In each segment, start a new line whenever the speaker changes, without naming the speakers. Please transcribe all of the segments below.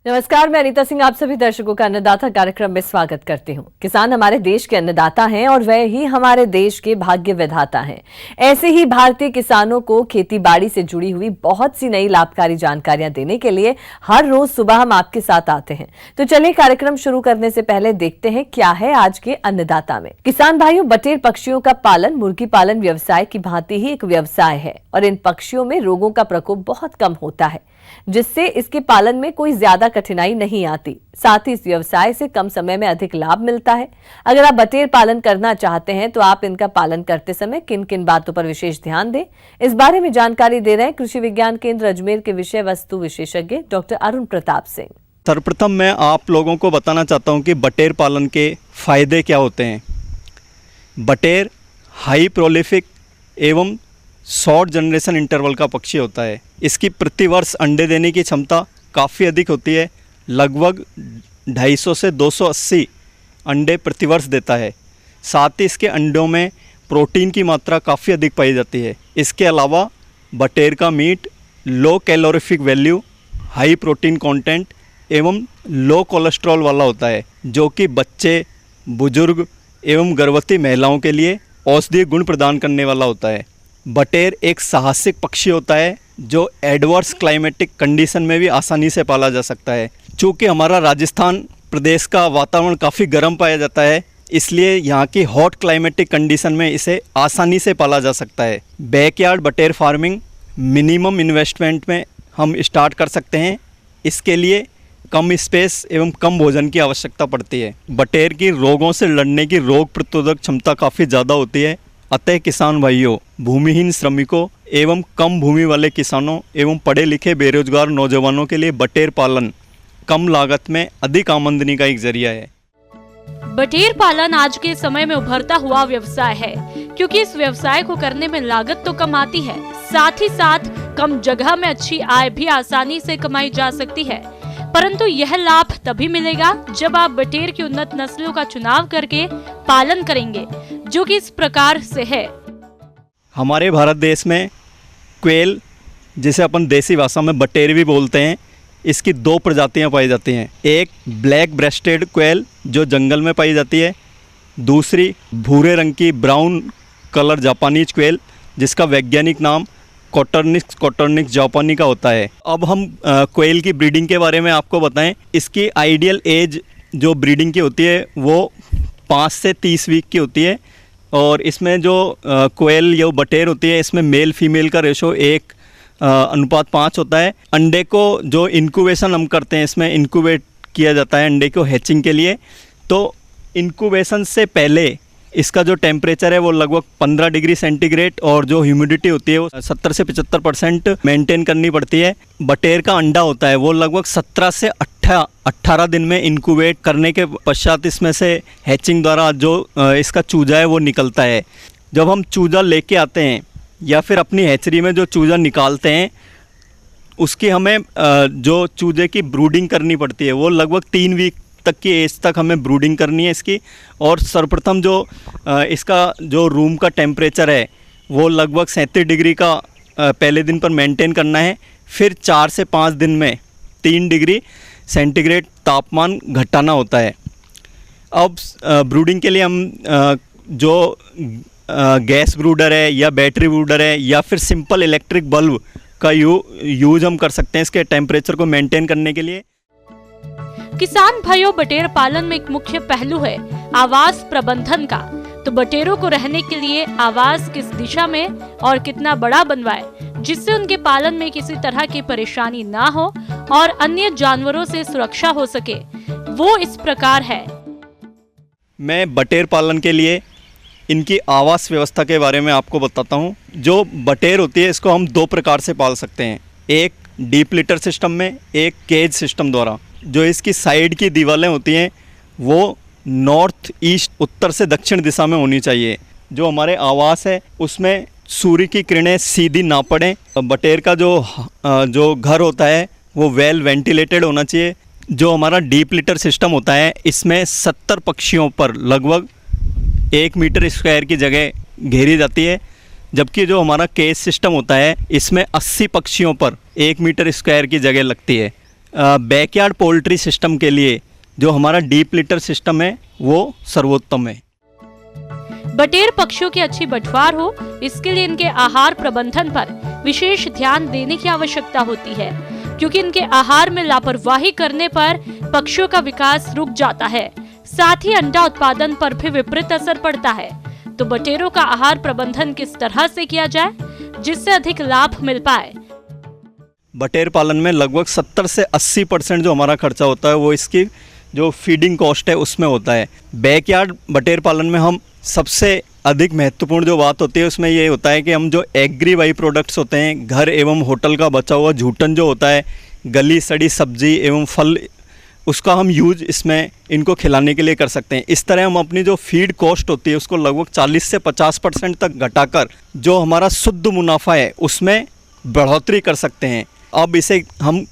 नमस्कार, मैं अनीता सिंह आप सभी दर्शकों का अन्नदाता कार्यक्रम में स्वागत करती हूं। किसान हमारे देश के अन्नदाता हैं और वह ही हमारे देश के भाग्य विधाता हैं। ऐसे ही भारतीय किसानों को खेती बाड़ी से जुड़ी हुई बहुत सी नई लाभकारी जानकारियां देने के लिए हर रोज सुबह हम आपके साथ आते हैं। तो चलिए कार्यक्रम शुरू करने से पहले देखते हैं क्या है आज के अन्नदाता में। किसान भाइयों, बटेर पक्षियों का पालन मुर्गी पालन व्यवसाय की भांति ही एक व्यवसाय है और इन पक्षियों में रोगों का प्रकोप बहुत कम होता है, जिससे इसके पालन में कोई ज्यादा कठिनाई नहीं आती। साथ ही इस व्यवसाय से कम समय में अधिक लाभ मिलता है। अगर आप बटेर पालन करना चाहते हैं तो आप इनका पालन करते समय किन किन बातों पर विशेष ध्यान दें, इस बारे में जानकारी दे रहे हैं कृषि विज्ञान केंद्र अजमेर के विषय वस्तु विशेषज्ञ डॉक्टर अरुण प्रताप सिंह।
सर्वप्रथम मैं आप लोगों को बताना चाहता हूं कि बटेर पालन के फायदे क्या होते हैं। बटेर हाई प्रोलिफिक एवं शॉर्ट जनरेशन इंटरवल का पक्षी होता है। इसकी प्रतिवर्ष अंडे देने की क्षमता काफ़ी अधिक होती है, लगभग 250 से 280 अंडे प्रतिवर्ष देता है। साथ ही इसके अंडों में प्रोटीन की मात्रा काफ़ी अधिक पाई जाती है। इसके अलावा बटेर का meat low calorific value, high protein content एवं लो कोलेस्ट्रॉल वाला होता है, जो कि बच्चे, बुजुर्ग एवं गर्भवती महिलाओं के लिए औषधीय गुण प्रदान करने वाला होता है। बटेर एक साहसिक पक्षी होता है जो एडवर्स क्लाइमेटिक कंडीशन में भी आसानी से पाला जा सकता है। चूँकि हमारा राजस्थान प्रदेश का वातावरण काफ़ी गर्म पाया जाता है, इसलिए यहाँ की हॉट क्लाइमेटिक कंडीशन में इसे आसानी से पाला जा सकता है। बैकयार्ड बटेर फार्मिंग मिनिमम इन्वेस्टमेंट में हम स्टार्ट कर सकते हैं। इसके लिए कम स्पेस एवं कम भोजन की आवश्यकता पड़ती है। बटेर की रोगों से लड़ने की रोग प्रतिरोधक क्षमता काफ़ी ज़्यादा होती है। अतः किसान भाइयों, भूमिहीन श्रमिकों एवं कम भूमि वाले किसानों एवं पढ़े लिखे बेरोजगार नौजवानों के लिए बटेर पालन कम लागत में अधिक आमदनी का एक जरिया है।
बटेर पालन आज के समय में उभरता हुआ व्यवसाय है, क्योंकि इस व्यवसाय को करने में लागत तो कम आती है, साथ ही साथ कम जगह में अच्छी आय भी आसानी से कमाई जा सकती है। परंतु यह लाभ तभी मिलेगा जब आप बटेर की उन्नत नस्लों का चुनाव करके पालन करेंगे, जो कि इस प्रकार से है।
हमारे भारत देश में क्वेल, जिसे अपन देसी भाषा में बटेर भी बोलते हैं, इसकी दो प्रजातियां पाई जाती हैं। एक ब्लैक ब्रेस्टेड क्वेल जो जंगल में पाई जाती है, दूसरी भूरे रंग की ब्राउन कलर जापानीज क्वेल जिसका वैज्ञानिक नाम कॉटरनिक्स जापानी का होता है। अब हम क्वेल की ब्रीडिंग के बारे में आपको बताएं। इसकी आइडियल एज जो ब्रीडिंग की होती है वो 5 से 30 वीक की होती है और इसमें जो क्वेल या बटेर होती है, इसमें मेल फीमेल का रेशो 1:5 होता है। अंडे को जो इंक्यूबेशन हम करते हैं, इसमें इंक्यूबेट किया जाता है अंडे को हैचिंग के लिए। तो इंक्यूबेशन से पहले इसका जो टेम्परेचर है वो लगभग 15 डिग्री सेंटीग्रेड और जो ह्यूमिडिटी होती है वो 70 से 75% मेंटेन करनी पड़ती है। बटेर का अंडा होता है वो लगभग 17 से 18 दिन में इंक्यूबेट करने के पश्चात इसमें से हैचिंग द्वारा जो इसका चूजा है वो निकलता है। जब हम चूजा लेके आते हैं या फिर अपनी हैचरी में जो चूजा निकालते हैं, उसकी हमें जो चूजे की ब्रूडिंग करनी पड़ती है वो लगभग 3 वीक तक की एज तक हमें ब्रूडिंग करनी है इसकी। और सर्वप्रथम जो इसका जो रूम का टेम्परेचर है वो लगभग 37 डिग्री का पहले दिन पर मेंटेन करना है। फिर 4 से 5 दिन में 3 डिग्री सेंटीग्रेड तापमान घटाना होता है। अब ब्रूडिंग के लिए हम जो गैस ब्रूडर है या बैटरी ब्रूडर है या फिर सिंपल इलेक्ट्रिक बल्ब का यूज हम कर सकते हैं इसके टेम्परेचर को मेंटेन करने के लिए।
किसान भाइयों, बटेर पालन में एक मुख्य पहलू है आवास प्रबंधन का। तो बटेरों को रहने के लिए आवास किस दिशा में और कितना बड़ा बनवाए, जिससे उनके पालन में किसी तरह की परेशानी ना हो और अन्य जानवरों से सुरक्षा हो सके, वो इस प्रकार है।
मैं बटेर पालन के लिए इनकी आवास व्यवस्था के बारे में आपको बताता हूँ। जो बटेर होती है इसको हम 2 प्रकार से पाल सकते हैं, एक डीप लिटर सिस्टम में, एक केज सिस्टम द्वारा। जो इसकी साइड की दीवारें होती हैं वो नॉर्थ ईस्ट, उत्तर से दक्षिण दिशा में होनी चाहिए। जो हमारे आवास है उसमें सूर्य की किरणें सीधी ना पड़ें। बटेर का जो घर होता है वो वेल वेंटिलेटेड होना चाहिए। जो हमारा डीप लिटर सिस्टम होता है इसमें 70 पक्षियों पर लगभग 1 मीटर स्क्वायर की जगह घेरी जाती है, जबकि जो हमारा केज सिस्टम होता है इसमें 80 पक्षियों पर 1 मीटर स्क्वायर की जगह लगती है। बैकयार्ड पोल्ट्री सिस्टम के लिए जो हमारा डीप लिटर सिस्टम है वो सर्वोत्तम है।
बटेर पक्षियों की अच्छी बंटवार हो, इसके लिए इनके आहार प्रबंधन पर विशेष ध्यान देने की आवश्यकता होती है, क्योंकि इनके आहार में लापरवाही करने पर पक्षियों का विकास रुक जाता है। साथ ही अंडा उत्पादन पर भी विपरीत असर पड़ता है। तो बटेरों का आहार प्रबंधन किस तरह से किया जाए जिससे अधिक लाभ मिल पाए?
बटेर पालन में लगभग 70 से 80% जो हमारा खर्चा होता है वो इसकी जो फीडिंग कॉस्ट है उसमें होता है। बैकयार्ड बटेर पालन में हम सबसे अधिक महत्वपूर्ण जो बात होती है उसमें ये होता है कि हम जो एग्री बाई प्रोडक्ट्स होते हैं, घर एवं होटल का बचा हुआ झूठन जो होता है, गली सड़ी सब्जी एवं फल, उसका हम यूज इसमें इनको खिलाने के लिए कर सकते हैं। इस तरह हम अपनी जो फीड कॉस्ट होती है उसको लगभग 40 से 50% तक घटाकर जो हमारा शुद्ध मुनाफा है उसमें बढ़ोतरी कर सकते हैं। अब इसे हम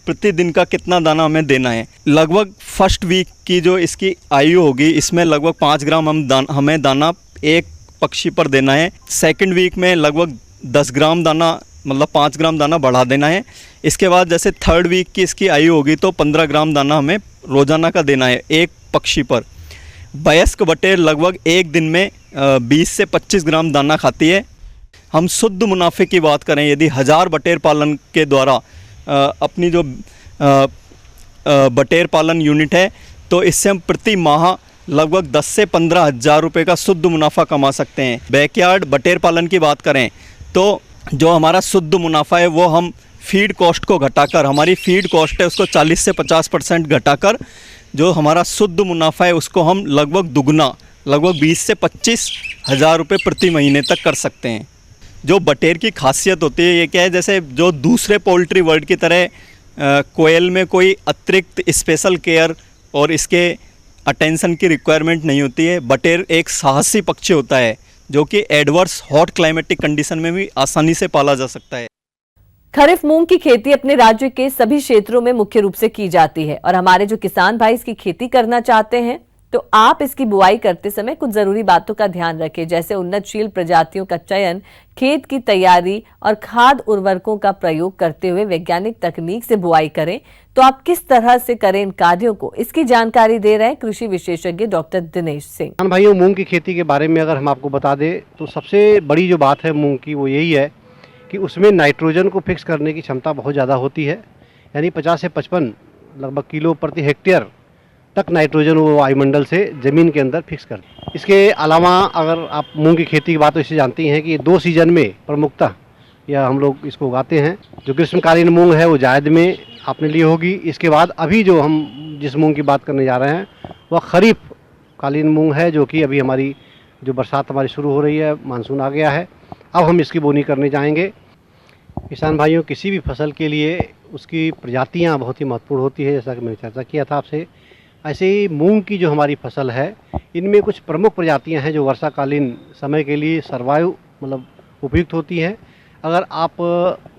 प्रतिदिन का कितना दाना हमें देना है, लगभग फर्स्ट वीक की जो इसकी आयु होगी इसमें लगभग 5 ग्राम हमें दाना एक पक्षी पर देना है। सेकंड वीक में लगभग 10 ग्राम दाना, मतलब 5 ग्राम दाना बढ़ा देना है। इसके बाद जैसे थर्ड वीक की इसकी आयु होगी तो 15 ग्राम दाना हमें रोज़ाना का देना है एक पक्षी पर। वयस्क बटेर लगभग एक दिन में 20 से 25 ग्राम दाना खाती है। हम शुद्ध मुनाफे की बात करें, यदि 1000 बटेर पालन के द्वारा अपनी जो बटेर पालन यूनिट है तो इससे हम प्रति माह लगभग 10 से 15 हज़ार रुपये का शुद्ध मुनाफा कमा सकते हैं। बैकयार्ड बटेर पालन की बात करें तो जो हमारा शुद्ध मुनाफा है वो हम फीड कॉस्ट को घटाकर, हमारी फीड कॉस्ट है उसको 40 से 50% घटाकर जो हमारा शुद्ध मुनाफा है उसको हम लगभग दुगना, लगभग 20 से 25 हज़ार रुपये प्रति महीने तक कर सकते हैं। जो बटेर की खासियत होती है ये क्या है, जैसे जो दूसरे पोल्ट्री वर्ल्ड की तरह कोयल में कोई अतिरिक्त स्पेशल केयर और इसके अटेंशन की रिक्वायरमेंट नहीं होती है। बटेर एक साहसी पक्षी होता है जो कि एडवर्स हॉट क्लाइमेटिक कंडीशन में भी आसानी से पाला जा सकता है।
खरीफ मूंग की खेती अपने राज्य के सभी क्षेत्रों में मुख्य रूप से की जाती है और हमारे जो किसान भाई इसकी खेती करना चाहते हैं तो आप इसकी बुआई करते समय कुछ जरूरी बातों का ध्यान रखें, जैसे उन्नतशील प्रजातियों का चयन, खेत की तैयारी और खाद उर्वरकों का प्रयोग करते हुए वैज्ञानिक तकनीक से बुआई करें। तो आप किस तरह से करें इन कार्यों को, इसकी जानकारी दे रहे हैं कृषि विशेषज्ञ डॉक्टर दिनेश सिंह।
किसान भाइयों, मूंग की खेती के बारे में अगर हम आपको बता दें तो सबसे बड़ी जो बात है मूंग की वो यही है कि उसमें नाइट्रोजन को फिक्स करने की क्षमता बहुत ज़्यादा होती है, यानी 50 से 55 लगभग किलो प्रति हेक्टेयर तक नाइट्रोजन वो वायुमंडल से ज़मीन के अंदर फिक्स कर। इसके अलावा अगर आप मूंग की खेती की बात तो इसे जानती हैं कि 2 सीजन में प्रमुखतः या हम लोग इसको उगाते हैं। जो ग्रीष्मकालीन मूंग है वो जायद में आपने ली होगी। इसके बाद अभी जो हम जिस मूंग की बात करने जा रहे हैं वह खरीफ कालीन मूंग है, जो कि अभी हमारी जो बरसात हमारी शुरू हो रही है, मानसून आ गया है, अब हम इसकी बोनी करने जाएंगे। किसान भाइयों, किसी भी फसल के लिए उसकी प्रजातियाँ बहुत ही महत्वपूर्ण होती है, जैसा कि मैंने चर्चा किया था आपसे। ऐसे ही मूंग की जो हमारी फसल है इनमें कुछ प्रमुख प्रजातियां हैं जो वर्षाकालीन समय के लिए सर्वाइव मतलब उपयुक्त होती हैं। अगर आप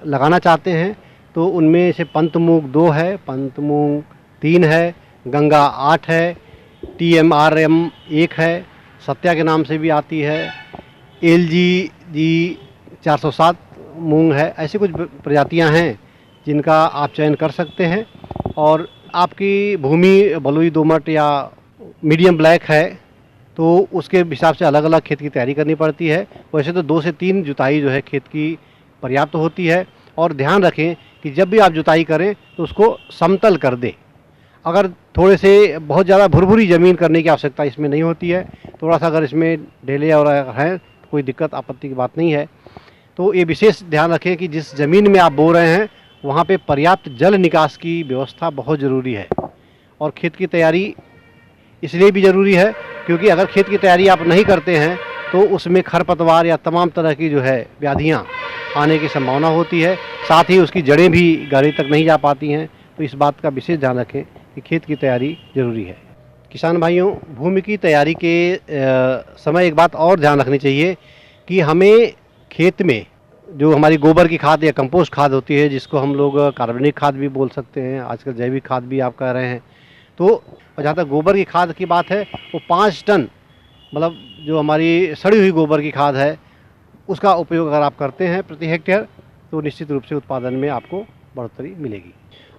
लगाना चाहते हैं तो उनमें से पंत मूंग 2 है, पंत मूंग 3 है, गंगा 8 है, TMRM 1 है, सत्या के नाम से भी आती है, LG 407 मूंग है। ऐसी कुछ प्रजातियां हैं जिनका आप चयन कर सकते हैं। और आपकी भूमि बलुई दोमट या मीडियम ब्लैक है तो उसके हिसाब से अलग अलग खेत की तैयारी करनी पड़ती है। वैसे तो 2 से 3 जुताई जो है खेत की पर्याप्त होती है। और ध्यान रखें कि जब भी आप जुताई करें तो उसको समतल कर दें। अगर थोड़े से बहुत ज़्यादा भुरभुरी ज़मीन करने की आवश्यकता इसमें नहीं होती है, थोड़ा सा अगर इसमें ढेले और हैं तो कोई दिक्कत आपत्ति की बात नहीं है। तो ये विशेष ध्यान रखें कि जिस ज़मीन में आप बो रहे हैं वहाँ पे पर्याप्त जल निकास की व्यवस्था बहुत ज़रूरी है। और खेत की तैयारी इसलिए भी ज़रूरी है क्योंकि अगर खेत की तैयारी आप नहीं करते हैं तो उसमें खरपतवार या तमाम तरह की जो है व्याधियाँ आने की संभावना होती है। साथ ही उसकी जड़ें भी गहराई तक नहीं जा पाती हैं। तो इस बात का विशेष ध्यान रखें कि खेत की तैयारी ज़रूरी है। किसान भाइयों, भूमि की तैयारी के समय एक बात और ध्यान रखनी चाहिए कि हमें खेत में जो हमारी गोबर की खाद या कंपोस्ट खाद होती है, जिसको हम लोग कार्बनिक खाद भी बोल सकते हैं, आजकल जैविक खाद भी आप कह रहे हैं, तो जहाँ तक गोबर की खाद की बात है वो 5 टन मतलब जो हमारी सड़ी हुई गोबर की खाद है उसका उपयोग अगर आप करते हैं प्रति हेक्टेयर तो निश्चित रूप से उत्पादन में आपको बढ़ोतरी मिलेगी।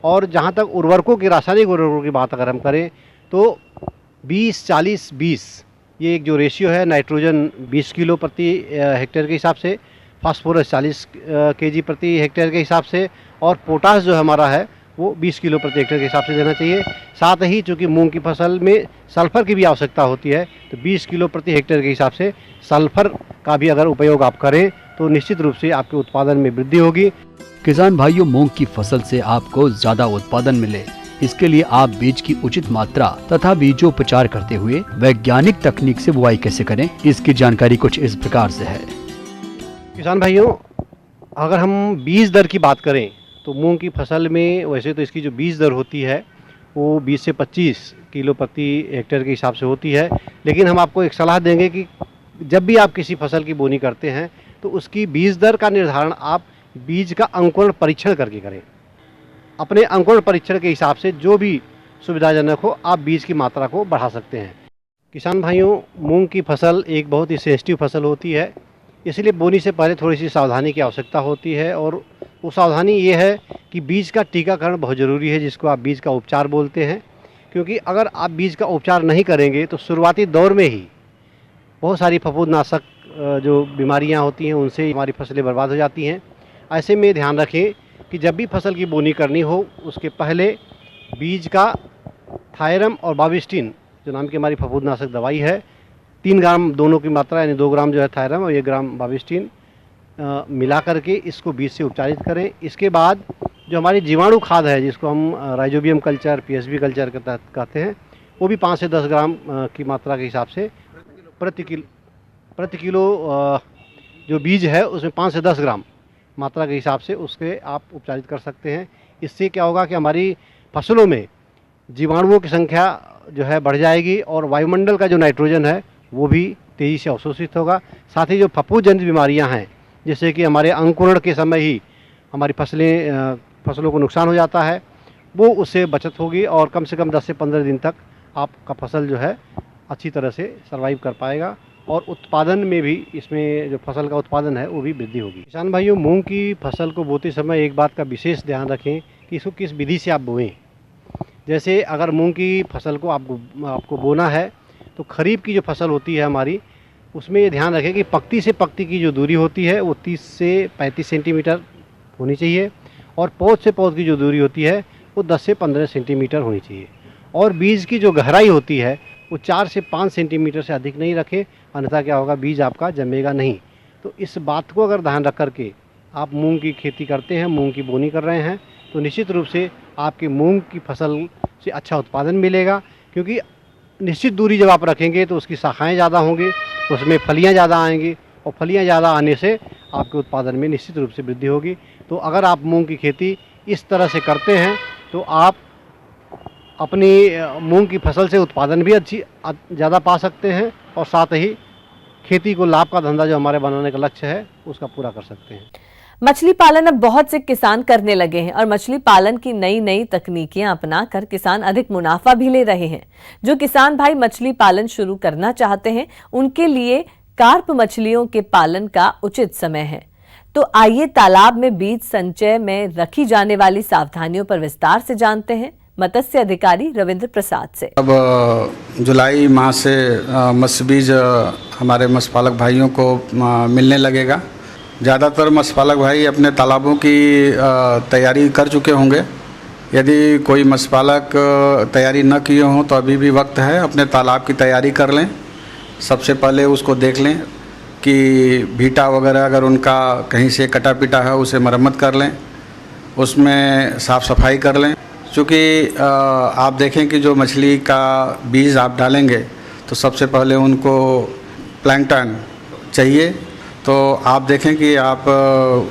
और जहाँ तक उर्वरकों की, रासायनिक उर्वरकों की बात अगर हम करें तो 20-40-20 ये एक जो रेशियो है, नाइट्रोजन 20 किलो प्रति हेक्टेयर के हिसाब से, फास्फोरस 40 केजी प्रति हेक्टेयर के हिसाब से, और पोटास जो हमारा है वो 20 किलो प्रति हेक्टेयर के हिसाब से देना चाहिए। साथ ही चूँकि मूंग की फसल में सल्फ़र की भी आवश्यकता होती है, तो 20 किलो प्रति हेक्टेयर के हिसाब से सल्फ़र का भी अगर उपयोग आप करें तो निश्चित रूप से आपके उत्पादन में वृद्धि होगी।
किसान भाइयों, मूंग की फसल से आपको ज्यादा उत्पादन मिले, इसके लिए आप बीज की उचित मात्रा तथा बीजोपचार करते हुए वैज्ञानिक तकनीक से बुआई कैसे करें, इसकी जानकारी कुछ इस प्रकार से है।
किसान भाइयों, अगर हम बीज दर की बात करें तो मूंग की फसल में वैसे तो इसकी जो बीज दर होती है वो 20 से 25 किलो प्रति हेक्टेयर के हिसाब से होती है, लेकिन हम आपको एक सलाह देंगे कि जब भी आप किसी फसल की बोनी करते हैं तो उसकी बीज दर का निर्धारण आप बीज का अंकुरण परीक्षण करके करें। अपने अंकुरण परीक्षण के हिसाब से जो भी सुविधाजनक हो आप बीज की मात्रा को बढ़ा सकते हैं। किसान भाइयों, मूंग की फसल एक बहुत ही सेंसिटिव फसल होती है, इसलिए बोनी से पहले थोड़ी सी सावधानी की आवश्यकता होती है, और वो सावधानी ये है कि बीज का टीकाकरण बहुत ज़रूरी है, जिसको आप बीज का उपचार बोलते हैं। क्योंकि अगर आप बीज का उपचार नहीं करेंगे तो शुरुआती दौर में ही बहुत सारी फफूंदनाशक जो बीमारियां होती हैं उनसे हमारी फसलें बर्बाद हो जाती हैं। ऐसे में ध्यान रखें कि जब भी फसल की बोनी करनी हो उसके पहले बीज का थायरम और बाविस्टिन जो नाम की हमारी फफूंदनाशक दवाई है, 3 ग्राम दोनों की मात्रा, यानी 2 ग्राम जो है थायरम और 1 ग्राम बाविस्टिन मिला करके इसको बीज से उपचारित करें। इसके बाद जो हमारी जीवाणु खाद है, जिसको हम राइजोबियम कल्चर, पीएसबी कल्चर के तहत कहते हैं, वो भी 5 से 10 ग्राम की मात्रा के हिसाब से प्रति किलो जो बीज है उसमें 5 से 10 ग्राम मात्रा के हिसाब से उसके आप उपचारित कर सकते हैं। इससे क्या होगा कि हमारी फसलों में जीवाणुओं की संख्या जो है बढ़ जाएगी और वायुमंडल का जो नाइट्रोजन है वो भी तेज़ी से अवशोषित होगा। साथ ही जो फफूंदजनित बीमारियां हैं, जैसे कि हमारे अंकुरण के समय ही हमारी फसलों को नुकसान हो जाता है, वो उससे बचत होगी और कम से कम 10 से 15 दिन तक आपका फसल जो है अच्छी तरह से सर्वाइव कर पाएगा और उत्पादन में भी, इसमें जो फसल का उत्पादन है वो भी वृद्धि होगी। किसान भाइयों, मूंग की फसल को बोते समय एक बात का विशेष ध्यान रखें कि इसको किस विधि से आप बोएं। जैसे अगर मूंग की फसल को आपको बोना है तो खरीफ की जो फसल होती है हमारी, उसमें ये ध्यान रखें कि पक्ति से पक्ति की जो दूरी होती है वो 30 से 35 सेंटीमीटर होनी चाहिए और पौध से पौध की जो दूरी होती है वो 10 से 15 सेंटीमीटर होनी चाहिए। और बीज की जो गहराई होती है वो 4 से 5 सेंटीमीटर से अधिक नहीं रखें, अन्यथा क्या होगा, बीज आपका जमेगा नहीं। तो इस बात को अगर ध्यान रख करके आप मूंग की खेती करते हैं, मूंग की बोनी कर रहे हैं, तो निश्चित रूप से आपकी मूंग की फसल से अच्छा उत्पादन मिलेगा। क्योंकि निश्चित दूरी जब आप रखेंगे तो उसकी शाखाएं ज़्यादा होंगी, उसमें फलियां ज़्यादा आएंगी और फलियां ज़्यादा आने से आपके उत्पादन में निश्चित रूप से वृद्धि होगी। तो अगर आप मूंग की खेती इस तरह से करते हैं तो आप अपनी मूंग की फसल से उत्पादन भी ज़्यादा पा सकते हैं और साथ ही खेती को लाभ का धंधा जो हमारे बनाने का लक्ष्य है उसका पूरा कर सकते हैं।
मछली पालन अब बहुत से किसान करने लगे हैं और मछली पालन की नई नई तकनीकें अपनाकर किसान अधिक मुनाफा भी ले रहे हैं। जो किसान भाई मछली पालन शुरू करना चाहते हैं उनके लिए कार्प मछलियों के पालन का उचित समय है। तो आइए तालाब में बीज संचय में रखी जाने वाली सावधानियों पर विस्तार से जानते हैं मत्स्य अधिकारी रविंद्र प्रसाद से।
अब जुलाई माह से मत्स्य बीज हमारे मत्स्य पालक भाइयों को मिलने लगेगा। ज़्यादातर मत्स्य पालक भाई अपने तालाबों की तैयारी कर चुके होंगे। यदि कोई मत्स्य पालक तैयारी न किए हों तो अभी भी वक्त है, अपने तालाब की तैयारी कर लें। सबसे पहले उसको देख लें कि भीटा वगैरह अगर उनका कहीं से कटा पिटा है उसे मरम्मत कर लें, उसमें साफ़ सफाई कर लें। क्योंकि आप देखें कि जो मछली का बीज आप डालेंगे तो सबसे पहले उनको प्लैंकटन चाहिए। तो आप देखें कि आप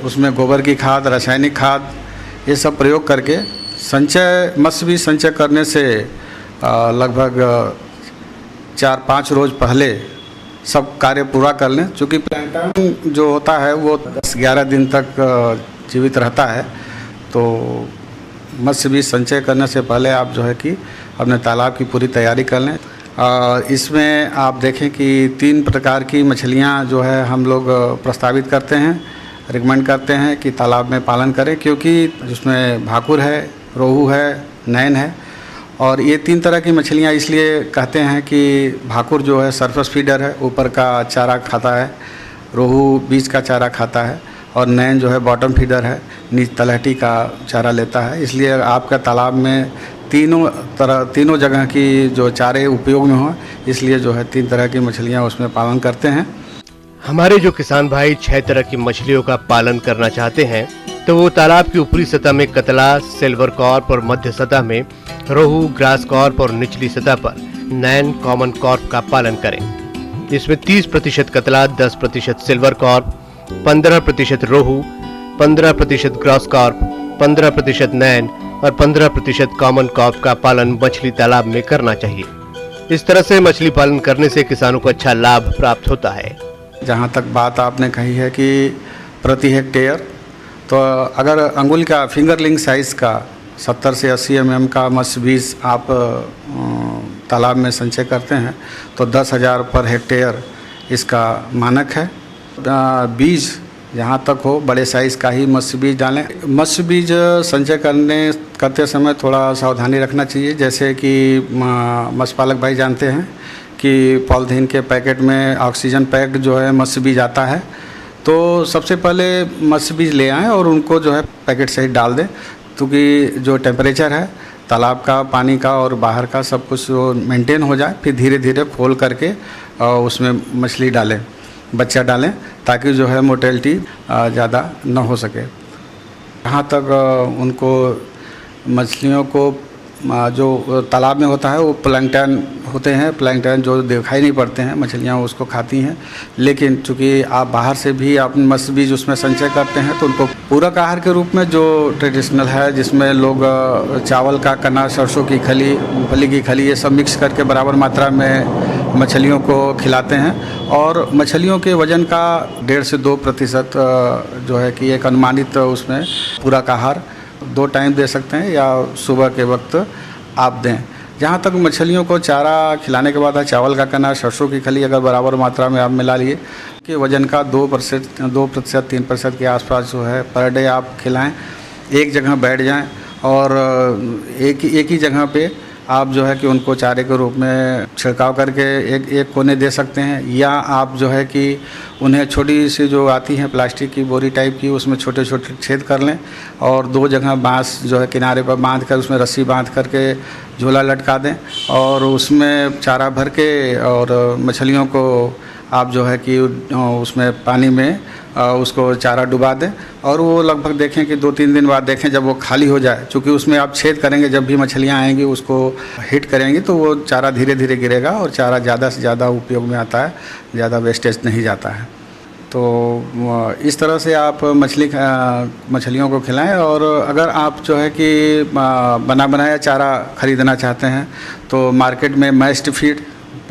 उसमें गोबर की खाद, रासायनिक खाद ये सब प्रयोग करके संचय, मत्स्य बीज संचय करने से लगभग 4-5 रोज़ पहले सब कार्य पूरा कर लें। चूँकि प्लैंकटन जो होता है वो 10-11 दिन तक जीवित रहता है, तो मत्स्य बीज संचय करने से पहले आप जो है कि अपने तालाब की पूरी तैयारी कर लें। इसमें आप देखें कि 3 प्रकार की मछलियां जो है हम लोग प्रस्तावित करते हैं, रिकमेंड करते हैं कि तालाब में पालन करें। क्योंकि जिसमें भाकुर है, रोहू है, नैन है। और ये 3 तरह की मछलियाँ इसलिए कहते हैं कि भाकुर जो है सरफेस फीडर है, ऊपर का चारा खाता है, रोहू बीच का चारा खाता है, और नैन जो है बॉटम फीडर है, नीच तलहटी का चारा लेता है। इसलिए आपका तालाब में तीनों जगह की जो चारे उपयोग में हो, इसलिए जो है 3 तरह की मछलियाँ उसमें पालन करते हैं।
हमारे जो किसान भाई 6 तरह की मछलियों का पालन करना चाहते हैं तो वो तालाब की ऊपरी सतह में कतला, सिल्वर कॉर्प और मध्य सतह में रोहू, ग्रास कॉर्प और निचली सतह पर नैन, कॉमन कॉर्प का पालन करें। इसमें 30% कतला, 10% सिल्वर कॉर्प, 15% रोहू, 15% ग्रास कॉर्प, 15% नैन और 15% कॉमन कॉर्प का पालन मछली तालाब में करना चाहिए। इस तरह से मछली पालन करने से किसानों को अच्छा लाभ प्राप्त होता है।
जहाँ तक बात आपने कही है कि प्रति हेक्टेयर, तो अगर अंगुल का फिंगरलिंग साइज़ का 70 से 80 mm का मत्स्य बीज आप तालाब में संचय करते हैं तो 10,000 पर हेक्टेयर इसका मानक है। बीज जहाँ तक हो बड़े साइज़ का ही मत्स्य बीज डालें। मत्स्य बीज संचय करते समय थोड़ा सावधानी रखना चाहिए, जैसे कि मत्स्य पालक भाई जानते हैं कि पॉलीथीन के पैकेट में ऑक्सीजन पैक्ड जो है मत्स्य बीज आता है, तो सबसे पहले मत्स्य बीज ले आएँ और उनको जो है पैकेट सहित डाल दें, क्योंकि जो टेम्परेचर है तालाब का, पानी का और बाहर का सब कुछ मेंटेन हो जाए। फिर धीरे धीरे खोल करके उसमें मछली डालें, बच्चा डालें, ताकि जो है मोर्टेलिटी ज़्यादा न हो सके। जहाँ तक उनको मछलियों को जो तालाब में होता है वो प्लैंकटन होते हैं, प्लैंकटन जो दिखाई नहीं पड़ते हैं, मछलियाँ उसको खाती हैं। लेकिन चूँकि आप बाहर से भी आप मत्स्य बीज उसमें संचय करते हैं तो उनको पूरक आहार के रूप में जो ट्रेडिशनल है, जिसमें लोग चावल का कना, सरसों की खली, मूंगफली की खली, ये सब मिक्स करके बराबर मात्रा में मछलियों को खिलाते हैं। और मछलियों के वज़न का 1.5 से 2% जो है कि एक अनुमानित उसमें पूरक आहार 2 टाइम दे सकते हैं या सुबह के वक्त आप दें। जहाँ तक मछलियों को चारा खिलाने के बाद चावल का कना, सरसों की खली अगर बराबर मात्रा में आप मिला लिए कि वज़न का 2%, 3% के आसपास जो है पर डे आप खिलाएं। एक जगह बैठ जाएं और एक ही जगह पे आप जो है कि उनको चारे के रूप में छिड़काव करके एक कोने दे सकते हैं, या आप जो है कि उन्हें छोटी सी जो आती हैं प्लास्टिक की बोरी टाइप की, उसमें छोटे छोटे छेद कर लें और 2 जगह बांस जो है किनारे पर बांध कर उसमें रस्सी बांध करके झोला लटका दें और उसमें चारा भर के और मछलियों को आप जो है कि उसमें पानी में उसको चारा डुबा दें और वो लगभग देखें कि 2-3 दिन बाद देखें जब वो खाली हो जाए, चूँकि उसमें आप छेद करेंगे, जब भी मछलियाँ आएंगी उसको हिट करेंगी तो वो चारा धीरे धीरे गिरेगा और चारा ज़्यादा से ज़्यादा उपयोग में आता है, ज़्यादा वेस्टेज नहीं जाता है। तो इस तरह से आप मछलियों को खिलाएं। और अगर आप जो है कि बना बनाया चारा ख़रीदना चाहते हैं तो मार्केट में मैस्ड फीड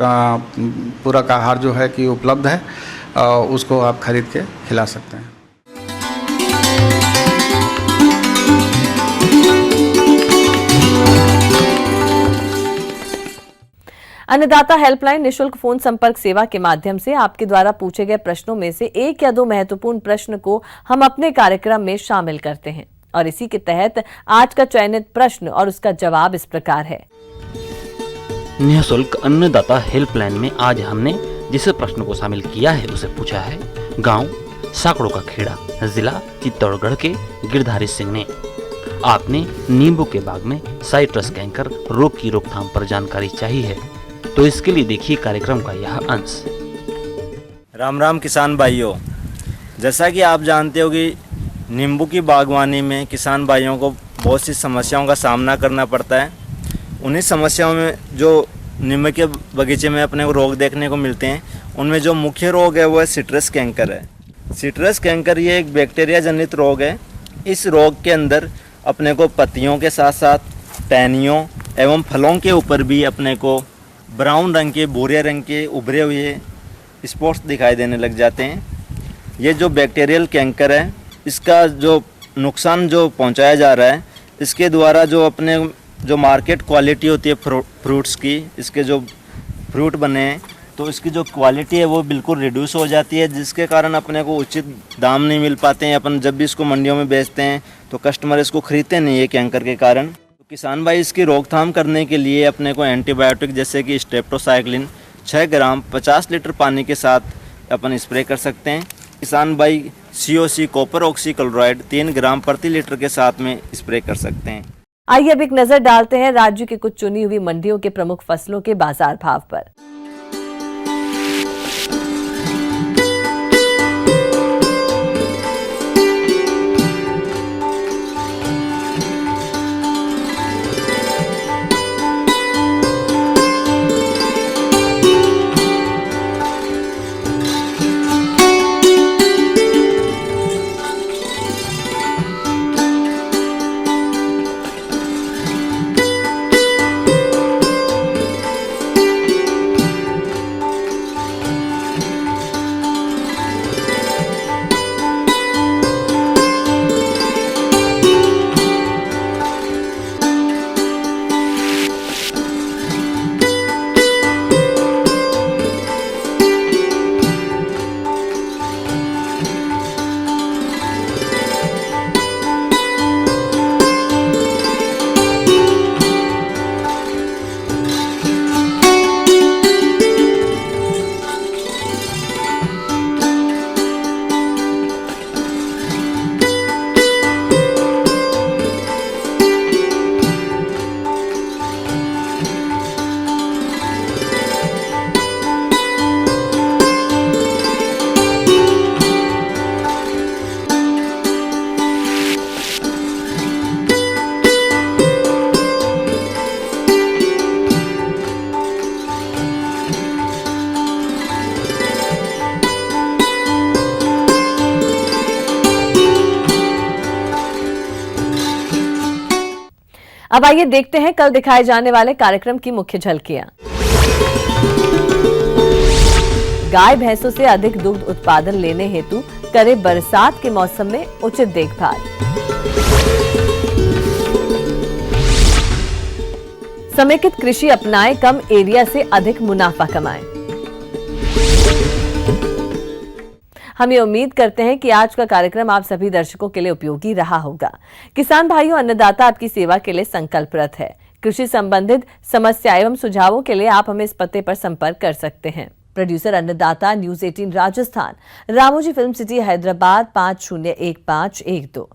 पूरक आहार जो है कि उपलब्ध है, उसको आप खरीद के खिला सकते हैं।
अन्नदाता हेल्पलाइन निशुल्क फोन संपर्क सेवा के माध्यम से आपके द्वारा पूछे गए प्रश्नों में से 1 या 2 महत्वपूर्ण प्रश्न को हम अपने कार्यक्रम में शामिल करते हैं और इसी के तहत आज का चयनित प्रश्न और उसका जवाब इस प्रकार है।
निःशुल्क अन्नदाता हेल्पलाइन में आज हमने जिस प्रश्न को शामिल किया है उसे पूछा है गांव साकड़ों का खेड़ा, जिला चित्तौड़गढ़ के गिरधारी सिंह ने। आपने नींबू के बाग में साइट्रस कैंकर रोग की रोकथाम पर जानकारी चाहिए है, तो इसके लिए देखिए कार्यक्रम का यह अंश।
राम राम किसान भाइयों, जैसा कि आप जानते हो कि नींबू की बागवानी में किसान भाइयों को बहुत सी समस्याओं का सामना करना पड़ता है। उन्हीं समस्याओं में जो नींबू के बगीचे में अपने को रोग देखने को मिलते हैं, उनमें जो मुख्य रोग है वो है सिट्रस कैंकर है। सिट्रस कैंकर ये एक बैक्टीरिया जनित रोग है। इस रोग के अंदर अपने को पत्तियों के साथ साथ टहनियों एवं फलों के ऊपर भी अपने को ब्राउन रंग के, भूरे रंग के उभरे हुए स्पॉट्स दिखाई देने लग जाते हैं। ये जो बैक्टीरियल कैंकर है, इसका जो नुकसान जो पहुंचाया जा रहा है, इसके द्वारा जो अपने जो मार्केट क्वालिटी होती है फ्रूट्स की, इसके जो फ्रूट बने हैं तो इसकी जो क्वालिटी है वो बिल्कुल रिड्यूस हो जाती है, जिसके कारण अपने को उचित दाम नहीं मिल पाते हैं। अपन जब भी इसको मंडियों में बेचते हैं तो कस्टमर इसको खरीदते नहीं है कैंकर के कारण। तो किसान भाई इसकी रोकथाम करने के लिए अपने को एंटीबायोटिक जैसे कि स्ट्रेप्टोसाइक्लिन 6 ग्राम 50 लीटर पानी के साथ अपन स्प्रे कर सकते हैं। किसान भाई COC कॉपर ऑक्सीक्लोराइड 3 ग्राम प्रति लीटर के साथ में स्प्रे कर सकते हैं।
आइए अब एक नजर डालते हैं राज्य की कुछ चुनी हुई मंडियों के प्रमुख फसलों के बाजार भाव पर। अब आइए देखते हैं कल दिखाए जाने वाले कार्यक्रम की मुख्य झलकियां। गाय भैंसों से अधिक दुग्ध उत्पादन लेने हेतु करें बरसात के मौसम में उचित देखभाल। समेकित कृषि अपनाएं, कम एरिया से अधिक मुनाफा कमाएं। हम ये उम्मीद करते हैं कि आज का कार्यक्रम आप सभी दर्शकों के लिए उपयोगी रहा होगा। किसान भाइयों, अन्नदाता आपकी सेवा के लिए संकल्परत है। कृषि संबंधित समस्या एवं सुझावों के लिए आप हमें इस पते पर संपर्क कर सकते हैं। प्रोड्यूसर अन्नदाता, News 18 Rajasthan, Ramoji film city, Hyderabad 501512।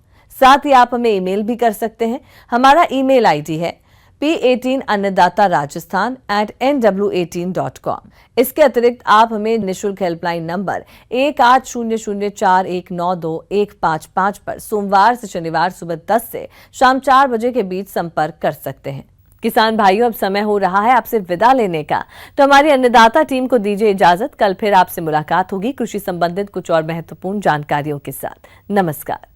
साथ ही आप हमें ईमेल भी कर सकते हैं। हमारा ईमेल आईडी है p18annadattarajasthan@nw18.com। इसके अतिरिक्त आप हमें निःशुल्क हेल्पलाइन नंबर 180041921555 पर सोमवार से शनिवार सुबह 10 से शाम 4 बजे के बीच संपर्क कर सकते हैं। किसान भाइयों, अब समय हो रहा है आपसे विदा लेने का, तो हमारी अन्नदाता टीम को दीजिए इजाजत। कल फिर आपसे मुलाकात होगी कृषि संबंधित कुछ और महत्वपूर्ण जानकारियों के साथ। नमस्कार।